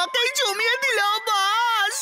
আমাকেই জমিয়ে দিল বস।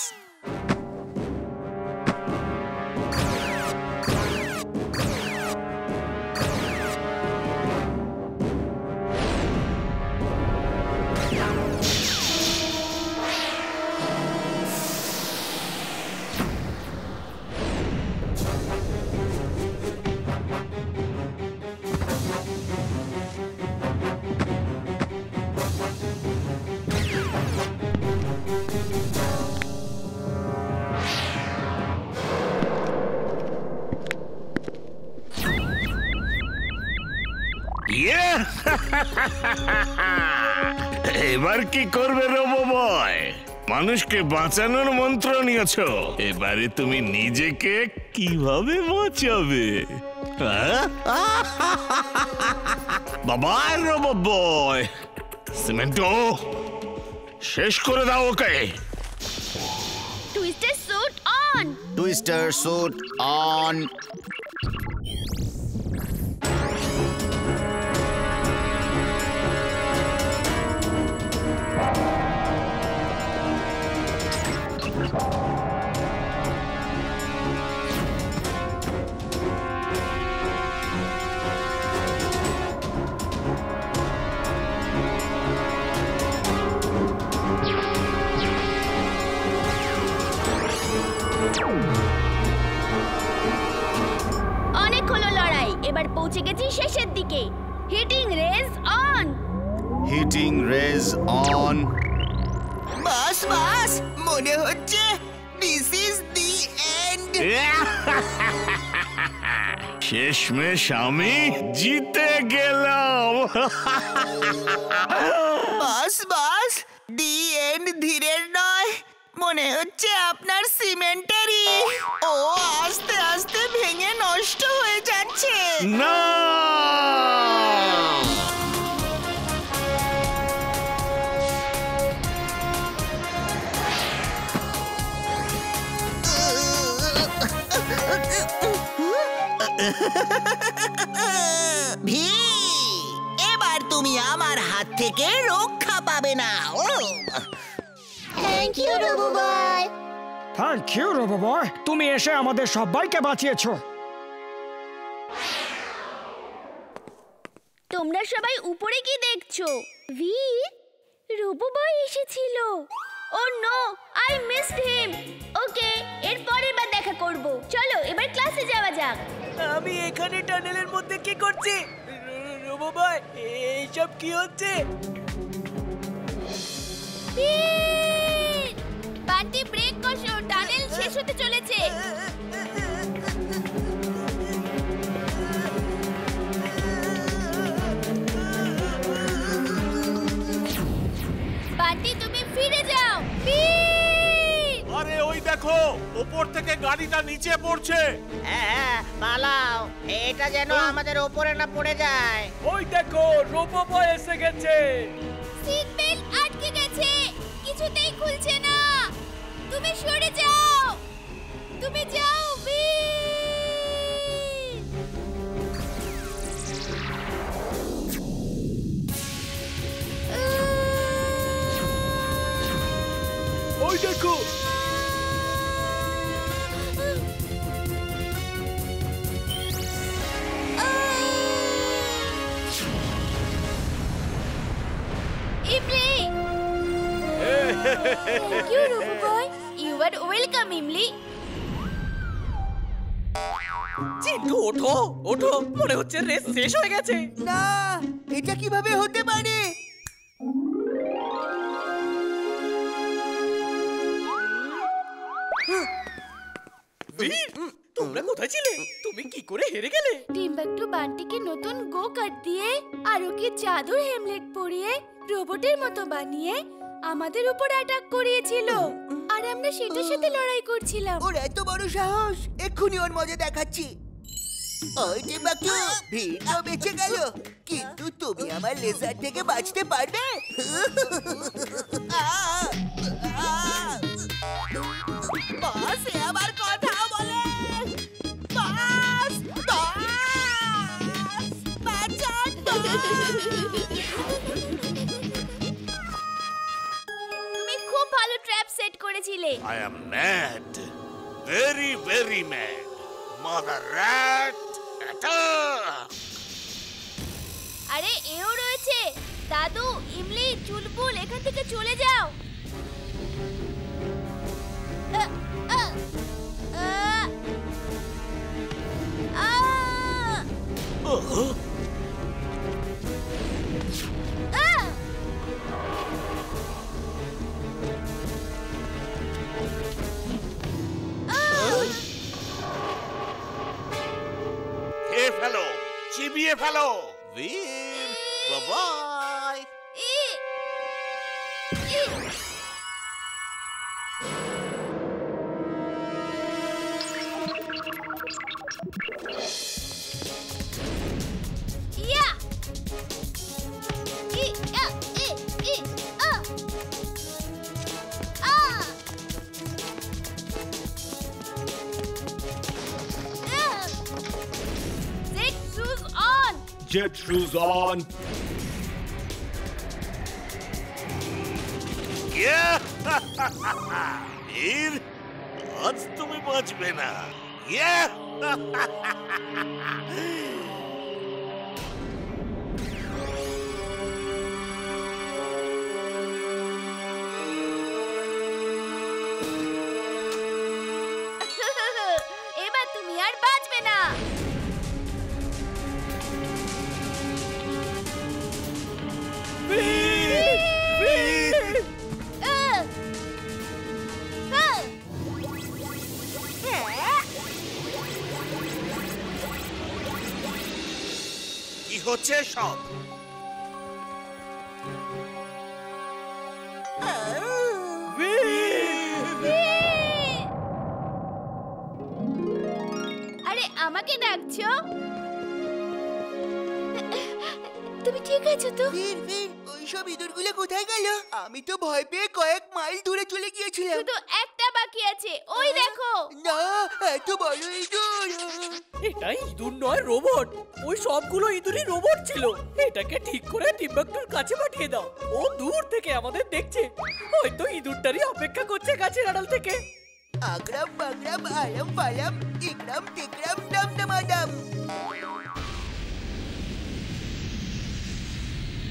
এবার কি করবে রোবো বয়? মানুষকে বাঁচানোর মন্ত্র নিয়েছো, এবারে তুমি নিজেকে কিভাবে বাঁচাবে? বাবা রোবো বয়, সিমেন্টো শেষ করে দাও okay. Twister suit on. Twister suit on. অনেক হলো লড়াই, এবার পৌঁছে গেছি শেষের দিকে। Hitting rage on. Hitting rage on. বাস বাস, মনে হচ্ছে দিস ইজ দি এন্ড। শেষমেশ আমি জিতে গেলাম। বাস বাস, দি এন্ড ধীরের নয়, মনে হচ্ছে আপনার সিমেন্টেরই। ও আস্তে আস্তে ভেঙে নষ্ট হয়ে যাচ্ছে। না, ভি, এবার তুমি আমার হাত থেকে রক্ষা পাবে না। Thank you robo boy. Thank you robo boy, তুমি এসে আমাদের সবাইকে বাঁচিয়েছো। তোমরা সবাই উপরে কি দেখছো? ভি, রোবো বয় এসেছিল। ও নো, আই মিসড হিম। ওকে, এর পরের বার দেখা করব। চলো এবার ক্লাসে যাওয়া যাক। আমি এখানে টানেলের মধ্যে কি করছি? রোবো বয়, এইসব কি হচ্ছে? বান্টি ব্রেক কষো, টানেল শেষ হতে চলেছে। বান্টি তুমি ফিরে যাও। আরে ওই দেখো, উপর থেকে গাড়িটা নিচে পড়ছে। হ্যাঁ, পালাও, এটা যেন আমাদের উপরে না পড়ে যায়। ওই দেখো, রোবো বয় এসে গেছে। সিট বেল্ট আটকে গেছে, কিছুতেই খুলছে না। তুমি সরে যাও, তুমি যাও ওই দেখো, Thank you, Robo Boy. You are welcome, Imli. Chintu ওঠো, ওঠো, মনে হচ্ছে রেস শেষ হয়ে গেছে। না, এটা কিভাবে হতে পারে? তোমরা কোথায় ছিলে? তুমি কি করে হেরে গেলে? টিম্বাকটু বান্টিকে নতুন গো কাট দিয়ে আর ওকে জাদুর হেমলেট পরিয়ে রোবটের মতো বানিয়ে আমাদের উপর অ্যাটাক করিয়েছিল, আর আমরা সেটার সাথে লড়াই করছিলাম। ওর এত বড় সাহস! এক্ষুনি ওর মজা দেখাচ্ছি। ওই টিম্বাকটু, ভিড় তো বেঁচে গেল, কিন্তু তুমি আমার লেজার থেকে বাঁচতে পারবে? বাস, এ আবার কথা বলে। বাস, বাস, বাঁচান, তুমি খুব করেছিলে। I am mad. Very, very mad. Mother rat. আরে এও রয়েছে। দাদু, ইমলি, চুলবুল, এখান থেকে চলে যাও। খেয়ে ফেলো, চিবিয়ে ফেলো। বীর, বাবাই। Jet shoes on. বীর, আজ তুমি বাঁচবে না। এবার তুমি আর বাঁচবে না। কি হচ্ছে সব? আরে আমাকে ডাকছো? তুমি ঠিক আছো তো? বীর বীর ওইসব ইঁদুরগুলো কোথায় গেল? আমি তো ভয় পেয়ে কয়েক মাইল দূরে চলে গিয়েছিলাম। শুধু একটা বাকি আছে, ওই দেখো। না, এত বড় ইঁদুর। এটা ইঁদুর নয়, রোবট। ওই সবগুলো ইঁদুরই রোবট ছিল। এটাকে ঠিক করে টিম্বাকটুর কাছে পাঠিয়ে দাও। ও দূর থেকে আমাদের দেখছে, হয়তো ইঁদুরটারই অপেক্ষা করছে গাছের আড়াল থেকে। আগরাম বাগরাম আরাম পালাম ইকরাম টিকরাম ডাম ডামাডাম।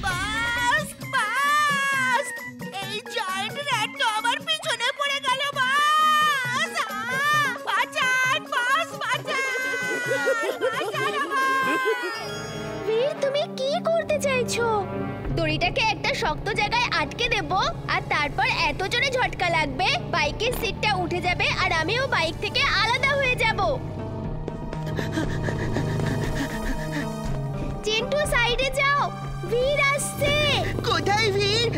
বাস বাস, এই জায়ান্ট র্যাট তো আমার পিছনে পড়ে গেল। বাস বাঁচান, বাস বাঁচান, বাঁচান আমায়। বীর, তুমি কি করতে চাইছো? দড়িটাকে একটা শক্ত জায়গায় আটকে দেব, আর তারপর এত জোরে ঝটকা লাগবে বাইকের সিটটা উঠে যাবে আর আমিও বাইক থেকে আলাদা হয়ে যাব। চিন্টু, সাইডে যাও, বীর আসছে। কোথায় বীর?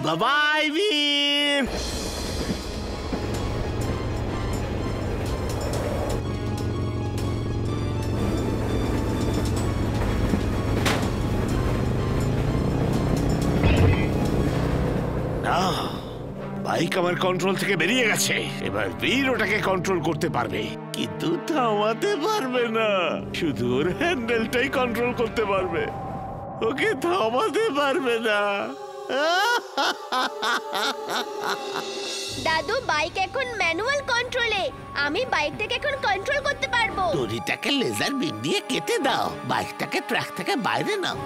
Bye-bye, Veer! বাইক আমার কন্ট্রোল থেকে বেরিয়ে গেছে। এবার বীর ওটাকে কন্ট্রোল করতে পারবে, কিন্তু থামাতে পারবে না। শুধু ওর হ্যান্ডেলটাই কন্ট্রোল করতে পারবে, ওকে থামাতে পারবে না। দাদু, বাইক এখন ম্যানুয়াল কন্ট্রোলে। আমি বাইকটাকে এখন কন্ট্রোল করতে পারবো। দড়িটাকে লেজার বিম দিয়ে কেটে দাও, বাইকটাকে ট্র্যাক থেকে বাইরে নাও।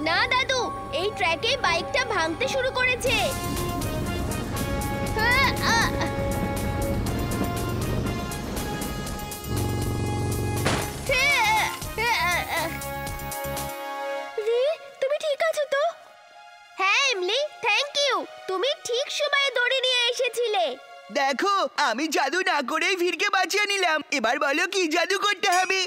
না দাদু, এই ট্র্যাকে বাইকটা ভাঙতে শুরু করেছে। তুমি ঠিক আছো তো? হ্যাঁ এমলি, থ্যাংক ইউ। তুমি ঠিক সময়ে দড়ি নিয়ে এসেছিলে। দেখো, আমি জাদু না করেই ভিড়কে বাঁচিয়ে নিলাম। এবার বলো কি জাদু করতে হবে?